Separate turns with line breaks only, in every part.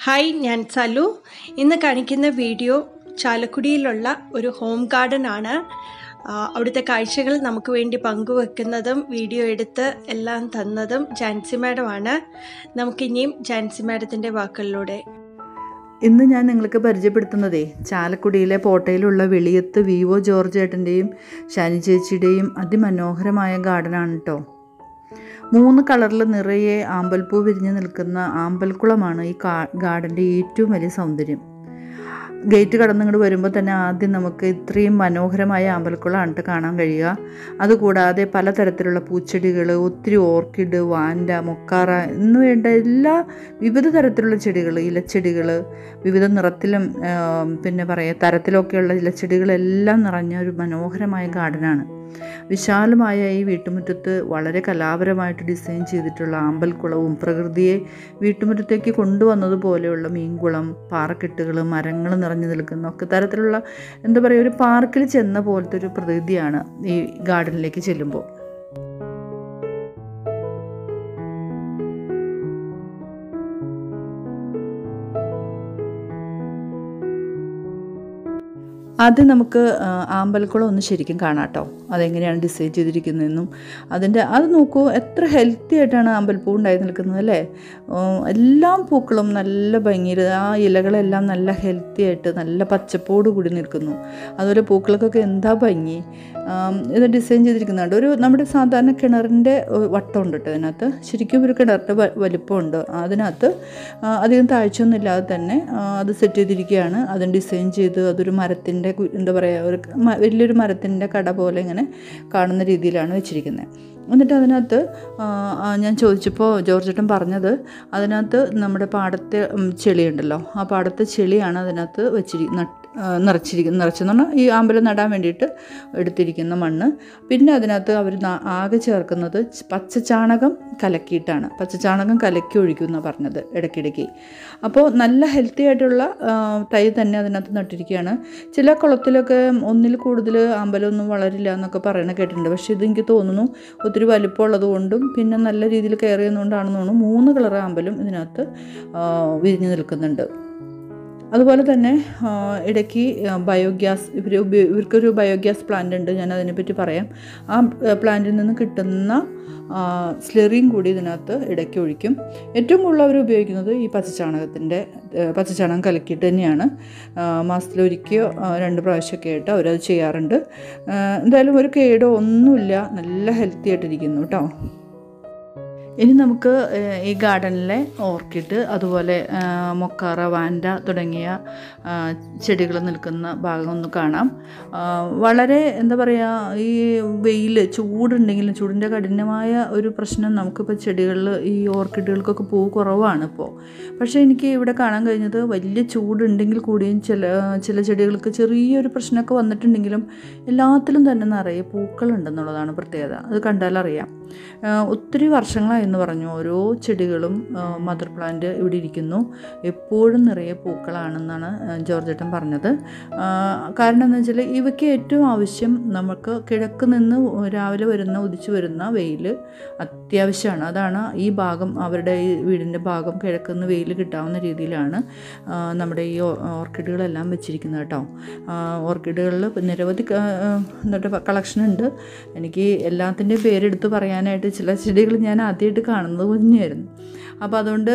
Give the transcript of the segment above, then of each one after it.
Hi, ഞാൻ സലു. ഇന്ന് കാണിക്കുന്ന വീഡിയോ ചാലക്കുടിയിലുള്ള ഒരു ഹോം ഗാർഡൻ ആണ്. അവിടുത്തെ കാഴ്ചകൾ നമുക്ക് വേണ്ടി പങ്കുവെക്കുന്നതും വീഡിയോ എടുത്ത് എല്ലാം തന്നതും ജാൻസി മാഡമാണ്. നമുക്കിനിയും ജാൻസി മാഡത്തിൻ്റെ വാക്കുകളിലൂടെ
ഇന്ന് ഞാൻ നിങ്ങൾക്ക് പരിചയപ്പെടുത്തുന്നതേ ചാലക്കുടിയിലെ പോട്ടയിലുള്ള വെളിയത്ത് വിവോ ജോർജ് ഏട്ടൻ്റെയും ഷാനി ചേച്ചിയുടെയും അതിമനോഹരമായ ഗാർഡനാണ് കേട്ടോ. 3 കളറിൽ നിറയെ ആമ്പൽപ്പൂ വിരിഞ്ഞ് നിൽക്കുന്ന ആമ്പൽക്കുളമാണ് ഈ ഗാർഡൻ്റെ ഏറ്റവും വലിയ സൗന്ദര്യം. ഗേറ്റ് കടന്നിങ്ങോട്ട് വരുമ്പോൾ തന്നെ ആദ്യം നമുക്ക് ഇത്രയും മനോഹരമായ ആമ്പൽക്കുളമാണ് കാണാൻ കഴിയുക. അതുകൂടാതെ പലതരത്തിലുള്ള പൂച്ചെടികൾ, ഒത്തിരി ഓർക്കിഡ്, വാൻഡ, മൊക്കാറ എന്ന് വേണ്ട എല്ലാ വിവിധ തരത്തിലുള്ള ചെടികൾ, ഇലച്ചെടികൾ, വിവിധ നിറത്തിലും തരത്തിലൊക്കെയുള്ള ഇലച്ചെടികളെല്ലാം നിറഞ്ഞ ഒരു മനോഹരമായ ഗാർഡനാണ്. വിശാലമായ ഈ വീട്ടുമുറ്റത്ത് വളരെ കലാപരമായിട്ട് ഡിസൈൻ ചെയ്തിട്ടുള്ള ആമ്പൽക്കുളവും പ്രകൃതിയെ വീട്ടുമുറ്റത്തേക്ക് കൊണ്ടുവന്നതുപോലെയുള്ള മീൻകുളം, പാറക്കെട്ടുകൾ, മരങ്ങൾ നിറഞ്ഞു നിൽക്കുന്ന ഒക്കെ തരത്തിലുള്ള ഒരു പാർക്കിൽ ചെന്ന പോലത്തെ ഒരു പ്രതീതിയാണ് ഈ ഗാർഡനിലേക്ക് ചെല്ലുമ്പോൾ. ആദ്യം നമുക്ക് ആമ്പൽക്കുളം ഒന്ന് ശരിക്കും കാണാം കേട്ടോ. അതെങ്ങനെയാണ് ഡിസൈൻ ചെയ്തിരിക്കുന്നതെന്നും അത് നോക്കൂ, എത്ര ഹെൽത്തി ആയിട്ടാണ് ആമ്പൽപ്പൂ ഉണ്ടായി നിൽക്കുന്നത് അല്ലേ. എല്ലാ പൂക്കളും നല്ല ഭംഗിയിൽ, ആ ഇലകളെല്ലാം നല്ല ഹെൽത്തി ആയിട്ട് നല്ല പച്ചപ്പോട് കൂടി നിൽക്കുന്നു. അതുപോലെ പൂക്കൾക്കൊക്കെ എന്താ ഭംഗി. ഇത് ഡിസൈൻ ചെയ്തിരിക്കുന്നുണ്ട്. നമ്മുടെ സാധാരണ കിണറിൻ്റെ വട്ടമുണ്ട് കേട്ടോ. അതിനകത്ത് ശരിക്കും ഒരു കിണറിൻ്റെ വലിപ്പമുണ്ട്. അതിനകത്ത് അധികം താഴ്ചയൊന്നും ഇല്ലാതെ തന്നെ അത് സെറ്റ് ചെയ്തിരിക്കുകയാണ്. അതും ഡിസൈൻ ചെയ്ത് അതൊരു മരത്തിൻ്റെ ഒരു വലിയൊരു മരത്തിൻ്റെ കട പോലെ ഇങ്ങനെ കാണുന്ന രീതിയിലാണ് വെച്ചിരിക്കുന്നത്. എന്നിട്ട് അതിനകത്ത് ഞാൻ ചോദിച്ചപ്പോൾ ജോർജേട്ടൻ പറഞ്ഞത്, അതിനകത്ത് നമ്മുടെ പാടത്തെ ചെളിയുണ്ടല്ലോ, ആ പാടത്തെ ചെളിയാണ് അതിനകത്ത് നിറച്ചെന്ന് പറഞ്ഞാൽ ഈ ആമ്പലം നടാൻ വേണ്ടിയിട്ട് എടുത്തിരിക്കുന്ന മണ്ണ്. പിന്നെ അതിനകത്ത് അവർ ആകെ ചേർക്കുന്നത് പച്ചച്ചാണകം കലക്കിയിട്ടാണ്. പച്ചച്ചാണകം കലക്കി ഒഴിക്കുമെന്നാണ് പറഞ്ഞത് ഇടയ്ക്കിടയ്ക്ക്. അപ്പോൾ നല്ല ഹെൽത്തി ആയിട്ടുള്ള തൈ തന്നെ അതിനകത്ത് നട്ടിരിക്കുകയാണ്. ചില കുളത്തിലൊക്കെ ഒന്നിൽ കൂടുതൽ ആമ്പലമൊന്നും വളരില്ല എന്നൊക്കെ പറയണ കേട്ടിട്ടുണ്ട്. പക്ഷേ ഇതെനിക്ക് തോന്നുന്നു ഒത്തിരി വലിപ്പമുള്ളത് കൊണ്ടും പിന്നെ നല്ല രീതിയിൽ കെയർ ചെയ്യുന്നതുകൊണ്ടാണെന്ന് തോന്നുന്നു 3 കളർ ആമ്പലും ഇതിനകത്ത് വിരിഞ്ഞ് നിൽക്കുന്നുണ്ട്. അതുപോലെ തന്നെ ഇടയ്ക്ക് ബയോഗ്യാസ്, ഇവർക്കൊരു ബയോഗ്യാസ് പ്ലാന്റ് ഉണ്ട്, ഞാൻ അതിനെപ്പറ്റി പറയാം. ആ പ്ലാന്റിൽ നിന്ന് കിട്ടുന്ന സ്ലെറിയും കൂടി ഇതിനകത്ത് ഇടയ്ക്ക് ഒഴിക്കും. ഏറ്റവും കൂടുതൽ അവർ ഉപയോഗിക്കുന്നത് ഈ പച്ചച്ചാണകം കലക്കിയിട്ട് തന്നെയാണ്. മാസത്തിലൊരിക്കയോ 2 പ്രാവശ്യമൊക്കെ ആയിട്ട് അവരത് ചെയ്യാറുണ്ട്. എന്തായാലും ഒരു കേടോ ഒന്നുമില്ല, നല്ല ഹെൽത്തി ആയിട്ടിരിക്കുന്നു കേട്ടോ. ഇനി നമുക്ക് ഈ ഗാർഡനിലെ ഓർക്കിഡ്, അതുപോലെ മൊക്കാറ, വാൻഡ തുടങ്ങിയ ചെടികൾ നിൽക്കുന്ന ഭാഗം ഒന്ന് കാണാം. വളരെ ഈ ചൂടുണ്ടെങ്കിലും ചൂടിൻ്റെ കഠിനമായ ഒരു പ്രശ്നം നമുക്കിപ്പോൾ ചെടികളിൽ ഈ ഓർക്കിഡുകൾക്കൊക്കെ പൂ കുറവാണ് ഇപ്പോൾ. പക്ഷേ എനിക്ക് ഇവിടെ കാണാൻ കഴിഞ്ഞത് വലിയ ചൂടുണ്ടെങ്കിൽ കൂടിയും ചില ചെടികൾക്ക് ചെറിയൊരു പ്രശ്നമൊക്കെ വന്നിട്ടുണ്ടെങ്കിലും എല്ലാത്തിലും തന്നെ നിറയെ പൂക്കളുണ്ടെന്നുള്ളതാണ് പ്രത്യേകത. അത് കണ്ടാലറിയാം. ഒത്തിരി വർഷങ്ങളായെന്ന് പറഞ്ഞു ഓരോ ചെടികളും മദർ പ്ലാന്റ് ഇവിടെ ഇരിക്കുന്നു. എപ്പോഴും നിറയെ പൂക്കളാണെന്നാണ് ജോർജേട്ടൻ പറഞ്ഞത്. കാരണം എന്താ വെച്ചാൽ ഇവയ്ക്ക് ഏറ്റവും ആവശ്യം നമുക്ക് കിഴക്ക് നിന്ന് രാവിലെ ഉദിച്ചു വരുന്ന വെയിൽ അത്യാവശ്യമാണ്. അതാണ് ഈ ഭാഗം, അവരുടെ ഈ വീടിൻ്റെ ഭാഗം കിഴക്കുനിന്ന് വെയിൽ കിട്ടാവുന്ന രീതിയിലാണ് നമ്മുടെ ഈ ഓർക്കിഡുകളെല്ലാം വെച്ചിരിക്കുന്നത് കേട്ടോ. ഓർക്കിഡുകളിൽ നിരവധി കളക്ഷനുണ്ട്. എനിക്ക് എല്ലാത്തിൻ്റെയും പേരെടുത്ത് പറയാനായിട്ട് ചില ചെടികൾ ഞാൻ ആദ്യമായിട്ട് കാണുന്നത് തന്നെയായിരുന്നു. അപ്പോൾ അതുകൊണ്ട്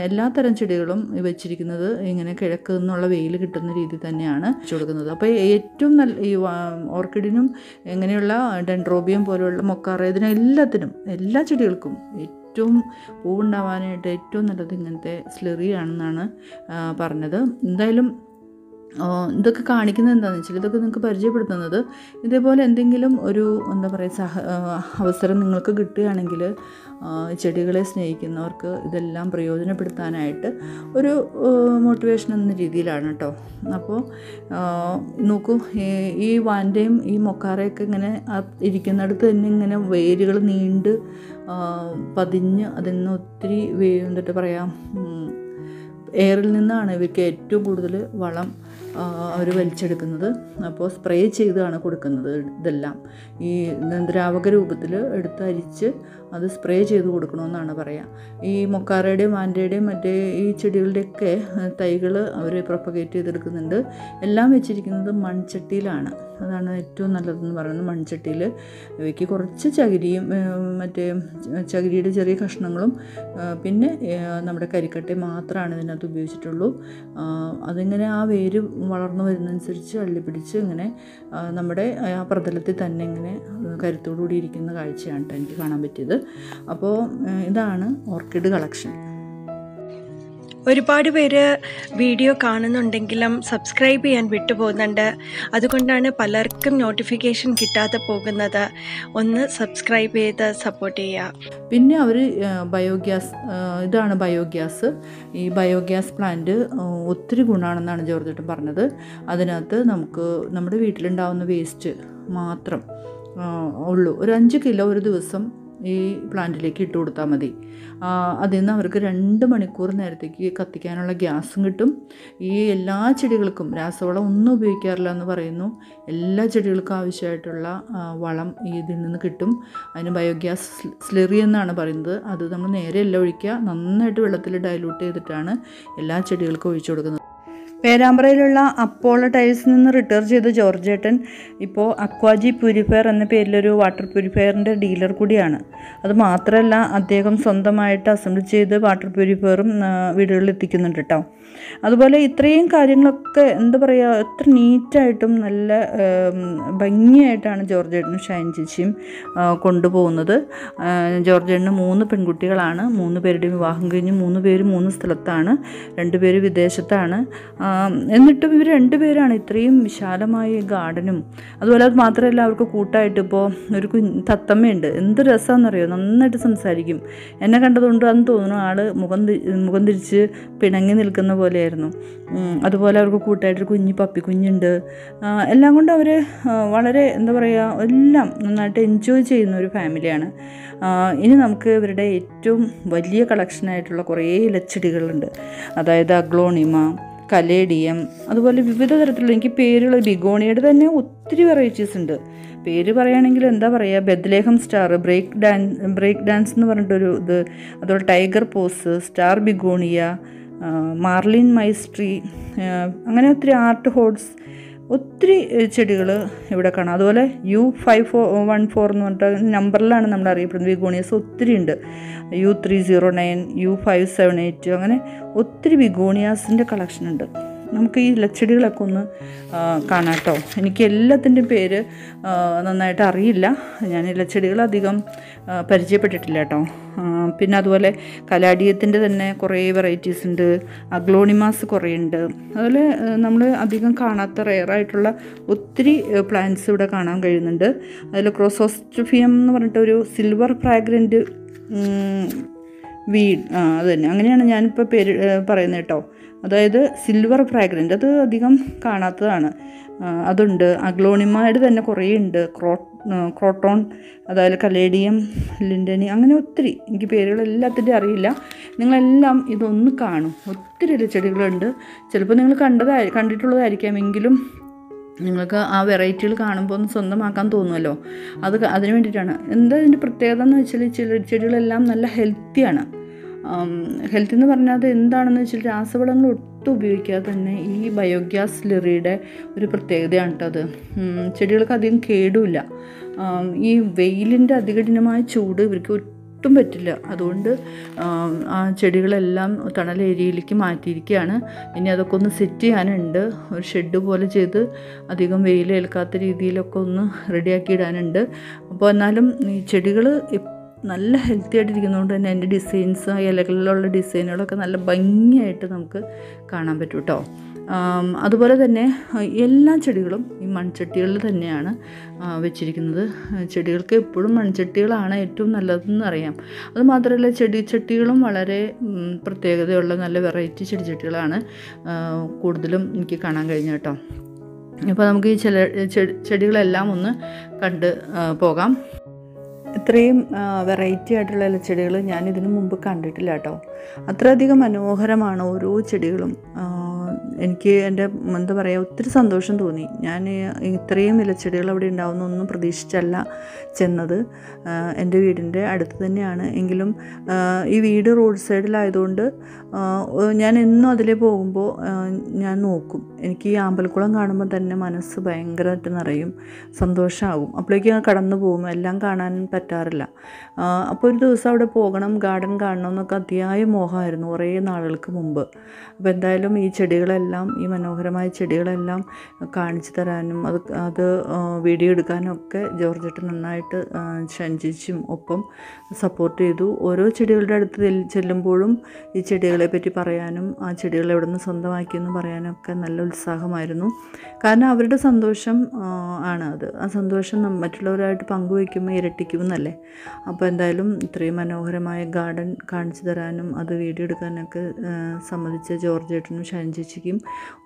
എല്ലാ തരം ചെടികളും വെച്ചിരിക്കുന്നത് ഇങ്ങനെ കിഴക്ക് നിന്നുള്ള വെയിൽ കിട്ടുന്ന രീതി തന്നെയാണ് കൊടുക്കുന്നത്. അപ്പോൾ ഏറ്റവും നല്ല ഈ ഓർക്കിഡിനും ഇങ്ങനെയുള്ള ഡെൻഡ്രോബിയം പോലെയുള്ള മൊക്കാറ, ഇതിനെല്ലാത്തിനും എല്ലാ ചെടികൾക്കും ഏറ്റവും പൂവുണ്ടാവാനായിട്ട് ഏറ്റവും നല്ലത് ഇങ്ങനത്തെ സ്ലെറിയാണെന്നാണ് പറഞ്ഞത്. എന്തായാലും ഇതൊക്കെ കാണിക്കുന്നത് എന്താണെന്ന് വെച്ചാൽ, ഇതൊക്കെ നിങ്ങൾക്ക് പരിചയപ്പെടുത്തുന്നത് ഇതേപോലെ എന്തെങ്കിലും ഒരു അവസരം നിങ്ങൾക്ക് കിട്ടുകയാണെങ്കിൽ ചെടികളെ സ്നേഹിക്കുന്നവർക്ക് ഇതെല്ലാം പ്രയോജനപ്പെടുത്താനായിട്ട് ഒരു മോട്ടിവേഷൻ എന്ന രീതിയിലാണ് കേട്ടോ. അപ്പോൾ നോക്കൂ, ഈ വാൻഡയും ഈ മൊക്കാറയൊക്കെ ഇങ്ങനെ ഇരിക്കുന്നിടത്ത് തന്നെ ഇങ്ങനെ വേരുകൾ നീണ്ട് പതിഞ്ഞ് അതിൽ നിന്ന് ഒത്തിരി എയറിൽ നിന്നാണ് ഇവയ്ക്ക് ഏറ്റവും കൂടുതൽ വളം അവർ വലിച്ചെടുക്കുന്നത്. അപ്പോൾ സ്പ്രേ ചെയ്താണ് കൊടുക്കുന്നത്. ഇതെല്ലാം ഈ ദ്രാവക രൂപത്തിൽ എടുത്ത് അരിച്ച് അത് സ്പ്രേ ചെയ്ത് കൊടുക്കണമെന്നാണ് പറയുക. ഈ മൊക്കാറയുടെയും ആൻഡയുടെയും മറ്റേ ഈ ചെടികളുടെയൊക്കെ തൈകൾ അവർ പ്രൊപ്പഗേറ്റ് ചെയ്തെടുക്കുന്നുണ്ട്. എല്ലാം വെച്ചിരിക്കുന്നത് മൺചട്ടിയിലാണ്. അതാണ് ഏറ്റവും നല്ലതെന്ന് പറയുന്നത്. മൺചട്ടിയിൽ ഇവയ്ക്ക് കുറച്ച് ചകിരിയും മറ്റേ ചകിരിയുടെ ചെറിയ കഷ്ണങ്ങളും പിന്നെ നമ്മുടെ കരിക്കട്ടയും മാത്രമാണ് ഇതിനകത്ത് ഉപയോഗിച്ചിട്ടുള്ളൂ. അതിങ്ങനെ ആ വേര് വളർന്നു വരുന്നതനുസരിച്ച് അള്ളിപ്പിടിച്ച് ഇങ്ങനെ നമ്മുടെ ആ പ്രതലത്തിൽ തന്നെ ഇങ്ങനെ കരുത്തോടുകൂടി ഇരിക്കുന്ന കാഴ്ചയാണ് എനിക്ക് കാണാൻ പറ്റിയത്. അപ്പോൾ ഇതാണ് ഓർക്കിഡ് കളക്ഷൻ.
ഒരുപാട് പേര് വീഡിയോ കാണുന്നുണ്ടെങ്കിലും സബ്സ്ക്രൈബ് ചെയ്യാൻ വിട്ടുപോകുന്നുണ്ട്. അതുകൊണ്ടാണ് പലർക്കും നോട്ടിഫിക്കേഷൻ കിട്ടാതെ പോകുന്നത്. ഒന്ന് സബ്സ്ക്രൈബ് ചെയ്ത് സപ്പോർട്ട് ചെയ്യുക.
പിന്നെ അവർ ബയോഗ്യാസ്, ഇതാണ് ബയോഗ്യാസ്. ഈ ബയോഗ്യാസ് പ്ലാന്റ് ഒത്തിരി ഗുണമാണെന്നാണ് ജോർജേട്ടൻ പറഞ്ഞത്. അതിനകത്ത് നമുക്ക് നമ്മുടെ വീട്ടിലുണ്ടാവുന്ന വേസ്റ്റ് മാത്രം ഉള്ളൂ. ഒരു 5 കിലോ ഒരു ദിവസം ഈ പ്ലാന്റിലേക്ക് ഇട്ട് കൊടുത്താൽ മതി. അതിൽ നിന്ന് അവർക്ക് 2 മണിക്കൂർ നേരത്തേക്ക് കത്തിക്കാനുള്ള ഗ്യാസും കിട്ടും. ഈ എല്ലാ ചെടികൾക്കും രാസവളം ഒന്നും ഉപയോഗിക്കാറില്ല എന്ന് പറയുന്നു. എല്ലാ ചെടികൾക്കും ആവശ്യമായിട്ടുള്ള വളം ഇതിൽ നിന്ന് കിട്ടും. അതിന് ബയോഗ്യാസ് സ്ലറി എന്നാണ് പറയുന്നത്. അത് നമ്മൾ നേരെയല്ല ഒഴിക്കുക, നന്നായിട്ട് വെള്ളത്തിൽ ഡൈലൂട്ട് ചെയ്തിട്ടാണ് എല്ലാ ചെടികൾക്കും ഒഴിച്ചു കൊടുക്കുന്നത്. പേരാമ്പ്രയിലുള്ള അപ്പോളോ ടൈൽസിൽ നിന്ന് റിട്ടയർ ചെയ്ത ജോർജേട്ടൻ ഇപ്പോൾ അക്വാജി പ്യൂരിഫയർ എന്ന പേരിലൊരു വാട്ടർ പ്യൂരിഫയറിൻ്റെ ഡീലർ കൂടിയാണ്. അത് മാത്രമല്ല, അദ്ദേഹം സ്വന്തമായിട്ട് അസംബിൾ ചെയ്ത് വാട്ടർ പ്യൂരിഫയറും വീടുകളിൽ എത്തിക്കുന്നുണ്ട് കേട്ടോ. അതുപോലെ ഇത്രയും കാര്യങ്ങളൊക്കെ എന്താ പറയുക, എത്ര നീറ്റായിട്ടും നല്ല ഭംഗിയായിട്ടാണ് ജോർജേട്ടനും ഷൈൻ ചേച്ചിയും കൊണ്ടുപോകുന്നത്. ജോർജേട്ടന് 3 പെൺകുട്ടികളാണ്. 3 പേരുടെയും വിവാഹം കഴിഞ്ഞ് 3 പേര് 3 സ്ഥലത്താണ്. 2 പേര് വിദേശത്താണ്. എന്നിട്ടും ഇവർ 2 പേരാണ് ഇത്രയും വിശാലമായ ഗാർഡനും. അതുപോലെ അത് മാത്രമല്ല, അവർക്ക് കൂട്ടായിട്ട് ഇപ്പോൾ ഒരു തത്തമ്മയുണ്ട്. എന്ത് രസമാണെന്നറിയോ, നന്നായിട്ട് സംസാരിക്കും. എന്നെ കണ്ടതുകൊണ്ട് അന്ന് തോന്നുന്നു ആൾ മുഖം തിരിച്ച് പിണങ്ങി നിൽക്കുന്ന പോലെയായിരുന്നു. അതുപോലെ അവർക്ക് കൂട്ടായിട്ടൊരു പപ്പി കുഞ്ഞുണ്ട്. എല്ലാം കൊണ്ട് അവർ വളരെ എന്താ പറയുക, എല്ലാം നന്നായിട്ട് എൻജോയ് ചെയ്യുന്ന ഒരു ഫാമിലിയാണ്. ഇനി നമുക്ക് ഇവരുടെ ഏറ്റവും വലിയ കളക്ഷനായിട്ടുള്ള കുറേ ഇലച്ചെടികളുണ്ട്. അതായത് അഗ്ലോണിമ, കലേഡിയം, അതുപോലെ വിവിധ തരത്തിലുള്ള, എനിക്ക് പേരുകൾ ബിഗോണിയുടെ തന്നെ ഒത്തിരി വെറൈറ്റീസ് ഉണ്ട്. പേര് പറയുകയാണെങ്കിൽ എന്താ പറയുക, ബെത്ലേഹം സ്റ്റാർ, ബ്രേക്ക് ഡാൻസ് എന്ന് പറഞ്ഞിട്ടൊരു ഇത്, അതുപോലെ tiger paws, star begonia, marlin mystery, അങ്ങനെ ഒത്തിരി ആർട്ട് ഹോഡ്സ്, ഒത്തിരി ചെടികൾ ഇവിടെ കാണാം. അതുപോലെ U514 എന്ന് പറഞ്ഞിട്ട് നമ്പറിലാണ് നമ്മൾ അറിയപ്പെടുന്നത്. ബിഗോണിയസ് ഒത്തിരി ഉണ്ട്. U309, U578, അങ്ങനെ ഒത്തിരി ബിഗോണിയാസിൻ്റെ കളക്ഷൻ ഉണ്ട്. നമുക്ക് ഈ ഇലച്ചെടികളൊക്കെ ഒന്ന് കാണാം കേട്ടോ. എനിക്ക് എല്ലാത്തിൻ്റെയും പേര് നന്നായിട്ട് അറിയില്ല. ഞാൻ ഇലച്ചെടികൾ അധികം പരിചയപ്പെട്ടിട്ടില്ല കേട്ടോ. പിന്നെ അതുപോലെ കലാഡിയത്തിൻ്റെ തന്നെ കുറേ വെറൈറ്റീസ് ഉണ്ട്. അഗ്ലോണിമാസ് കുറേ ഉണ്ട്. അതുപോലെ നമ്മൾ അധികം കാണാത്ത റെയറായിട്ടുള്ള ഒത്തിരി പ്ലാന്റ്സ് ഇവിടെ കാണാൻ കഴിയുന്നുണ്ട്. അതിൽ ക്രോസോസ്റ്റോഫിയം എന്ന് പറഞ്ഞിട്ടൊരു സിൽവർ ഫ്രാഗ്രൻറ്റ് വീഡ്, അത് തന്നെ, അങ്ങനെയാണ് ഞാനിപ്പോൾ പേര് പറയുന്നത് കേട്ടോ. അതായത് സിൽവർ ഫ്രാഗ്രൻറ്റ്, അത് അധികം കാണാത്തതാണ്. അതുണ്ട്. അഗ്ലോണിമയുടെ തന്നെ കുറേ ഉണ്ട്. ക്രോട്ടോൺ, അതായത് കലേഡിയം, ലിൻഡനി, അങ്ങനെ ഒത്തിരി, എനിക്ക് പേരുകളെല്ലാത്തിൻ്റെ അറിയില്ല. നിങ്ങളെല്ലാം ഇതൊന്ന് കാണും. ഒത്തിരി ഇലച്ചെടികളുണ്ട്. ചിലപ്പോൾ നിങ്ങൾ കണ്ടിട്ടുള്ളതായിരിക്കാം, എങ്കിലും നിങ്ങൾക്ക് ആ വെറൈറ്റികൾ കാണുമ്പോൾ ഒന്ന് സ്വന്തമാക്കാൻ തോന്നുമല്ലോ. അതിന് വേണ്ടിയിട്ടാണ്. എന്താ ഇതിൻ്റെ പ്രത്യേകത എന്ന് വെച്ചാൽ, ചെടികളെല്ലാം നല്ല ഹെൽത്തിയാണ്. ഹെൽത്ത് എന്ന് പറഞ്ഞാൽ അത് എന്താണെന്ന് വെച്ചാൽ രാസവളങ്ങൾ ഒട്ടും ഉപയോഗിക്കാതെ തന്നെ ഈ ബയോഗ്യാസ് സ്ലറിയുടെ ഒരു പ്രത്യേകതയാണ് കേട്ടോ അത്. ചെടികൾക്ക് അധികം കേടുമില്ല. ഈ വെയിലിൻ്റെ അതികഠിനമായ ചൂട് ഇവർക്ക് ഒട്ടും പറ്റില്ല. അതുകൊണ്ട് ആ ചെടികളെല്ലാം തണൽ ഏരിയയിലേക്ക് മാറ്റിയിരിക്കുകയാണ്. ഇനി അതൊക്കെ ഒന്ന് സെറ്റ് ചെയ്യാനുണ്ട്. ഒരു ഷെഡ് പോലെ ചെയ്ത് അധികം വെയിലേൽക്കാത്ത രീതിയിലൊക്കെ ഒന്ന് റെഡിയാക്കി ഇടാനുണ്ട്. അപ്പോൾ എന്നാലും ഈ ചെടികൾ നല്ല ഹെൽത്തി ആയിട്ടിരിക്കുന്നതുകൊണ്ട് തന്നെ എൻ്റെ ഡിസൈൻസ്, ഇലകളിലുള്ള ഡിസൈനുകളൊക്കെ നല്ല ഭംഗിയായിട്ട് നമുക്ക് കാണാൻ പറ്റും കേട്ടോ. അതുപോലെ തന്നെ എല്ലാ ചെടികളും ഈ മൺചട്ടികളിൽ തന്നെയാണ് വെച്ചിരിക്കുന്നത്. ചെടികൾക്ക് എപ്പോഴും മൺചട്ടികളാണ് ഏറ്റവും നല്ലതെന്ന് അറിയാം. അതുമാത്രമല്ല, ചെടിച്ചട്ടികളും വളരെ പ്രത്യേകതയുള്ള നല്ല വെറൈറ്റി ചെടിച്ചട്ടികളാണ് കൂടുതലും എനിക്ക് കാണാൻ കഴിഞ്ഞു കേട്ടോ. അപ്പോൾ നമുക്ക് ഈ ചെടികളെല്ലാം ഒന്ന് കണ്ട് പോകാം. ഇത്രയും വെറൈറ്റി ആയിട്ടുള്ള ഇലച്ചെടികൾ ഞാൻ ഇതിനു മുമ്പ് കണ്ടിട്ടില്ല കേട്ടോ. അത്രയധികം മനോഹരമാണ് ഓരോ ചെടികളും. എനിക്ക് എൻ്റെ എന്താ പറയുക ഒത്തിരി സന്തോഷം തോന്നി. ഞാൻ ഇത്രയും ഇലച്ചെടികൾ അവിടെ ഉണ്ടാവുന്നൊന്നും പ്രതീക്ഷിച്ചല്ല ചെന്നത്. എൻ്റെ വീടിൻ്റെ അടുത്ത് തന്നെയാണ്. എങ്കിലും ഈ വീട് റോഡ് സൈഡിലായതുകൊണ്ട് ഞാൻ എന്നും അതിലേ പോകുമ്പോൾ ഞാൻ നോക്കും. എനിക്ക് ഈ ആമ്പൽക്കുളം കാണുമ്പോൾ തന്നെ മനസ്സ് ഭയങ്കരമായിട്ട് നിറയും, സന്തോഷമാകും. അപ്പോഴേക്കും ഞാൻ കടന്നു പോകും, എല്ലാം കാണാൻ പറ്റാറില്ല. അപ്പോൾ ഒരു ദിവസം അവിടെ പോകണം, ഗാർഡൻ കാണണം എന്നൊക്കെ അതിയായ മോഹമായിരുന്നു കുറേ നാളുകൾക്ക് മുമ്പ്. അപ്പോൾ എന്തായാലും ഈ ചെടികളെല്ലാം, ഈ മനോഹരമായ ചെടികളെല്ലാം കാണിച്ചു തരാനും അത് വീഡിയോ എടുക്കാനും ഒക്കെ ജോർജേട്ടൻ നന്നായിട്ട് ഷഞ്ചിച്ചും ഒപ്പം സപ്പോർട്ട് ചെയ്തു. ഓരോ ചെടികളുടെ അടുത്ത് ചെല്ലുമ്പോഴും ഈ ചെടികളെ പറ്റി പറയാനും ആ ചെടികൾ എവിടെ നിന്ന് സ്വന്തമാക്കിയെന്ന് പറയാനും ഒക്കെ നല്ല ഉത്സാഹമായിരുന്നു. കാരണം അവരുടെ സന്തോഷം ആണ് അത്. ആ സന്തോഷം മറ്റുള്ളവരായിട്ട് പങ്കുവയ്ക്കുമ്പോൾ ഇരട്ടിക്കുമെന്നല്ലേ. അപ്പോൾ എന്തായാലും ഇത്രയും മനോഹരമായ ഗാർഡൻ കാണിച്ചു തരാനും അത് വീഡിയോ എടുക്കാനൊക്കെ സമ്മതിച്ച ജോർജേട്ടനും ഷൈൻചേച്ചിക്കും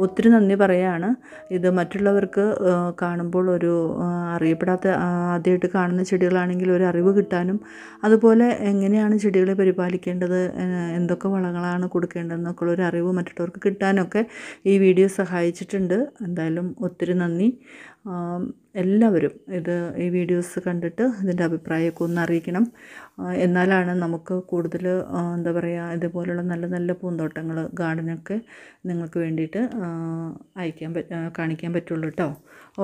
ഒത്തിരി നന്ദി പറയുകയാണ്. ഇത് മറ്റുള്ളവർക്ക് കാണുമ്പോൾ ഒരു അറിയപ്പെടാത്ത ആദ്യമായിട്ട് കാണുന്ന ചെടികളാണെങ്കിൽ ഒരു അറിവ് കിട്ടാനും അതുപോലെ എങ്ങനെയാണ് ചെടികളെ പരിപാലിക്കേണ്ടത്, എന്തൊക്കെ വളങ്ങളാണ് കൊടുക്കേണ്ടതെന്നൊക്കെ ഉള്ളൊരു അറിവ് മറ്റുള്ളവർക്ക് കിട്ടാനൊക്കെ ഈ വീഡിയോ സഹായിച്ചിട്ടുണ്ട്. എന്തായാലും ഒത്തിരി നന്ദി. എല്ലാവരും ഈ വീഡിയോസ് കണ്ടിട്ട് ഇതിൻ്റെ അഭിപ്രായമൊക്കെ ഒന്ന് അറിയിക്കണം. എന്നാലാണ് നമുക്ക് കൂടുതൽ എന്താ പറയുക ഇതുപോലുള്ള നല്ല നല്ല പൂന്തോട്ടങ്ങൾ ഗാർഡനൊക്കെ നിങ്ങൾക്ക് വേണ്ടിയിട്ട് കാണിക്കാൻ പറ്റുള്ളൂ കേട്ടോ.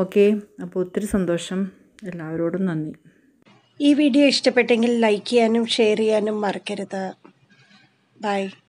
ഓക്കെ, അപ്പോൾ ഒത്തിരി സന്തോഷം, എല്ലാവരോടും നന്ദി.
ഈ വീഡിയോ ഇഷ്ടപ്പെട്ടെങ്കിൽ ലൈക്ക് ചെയ്യാനും ഷെയർ ചെയ്യാനും മറക്കരുത്. ബൈ.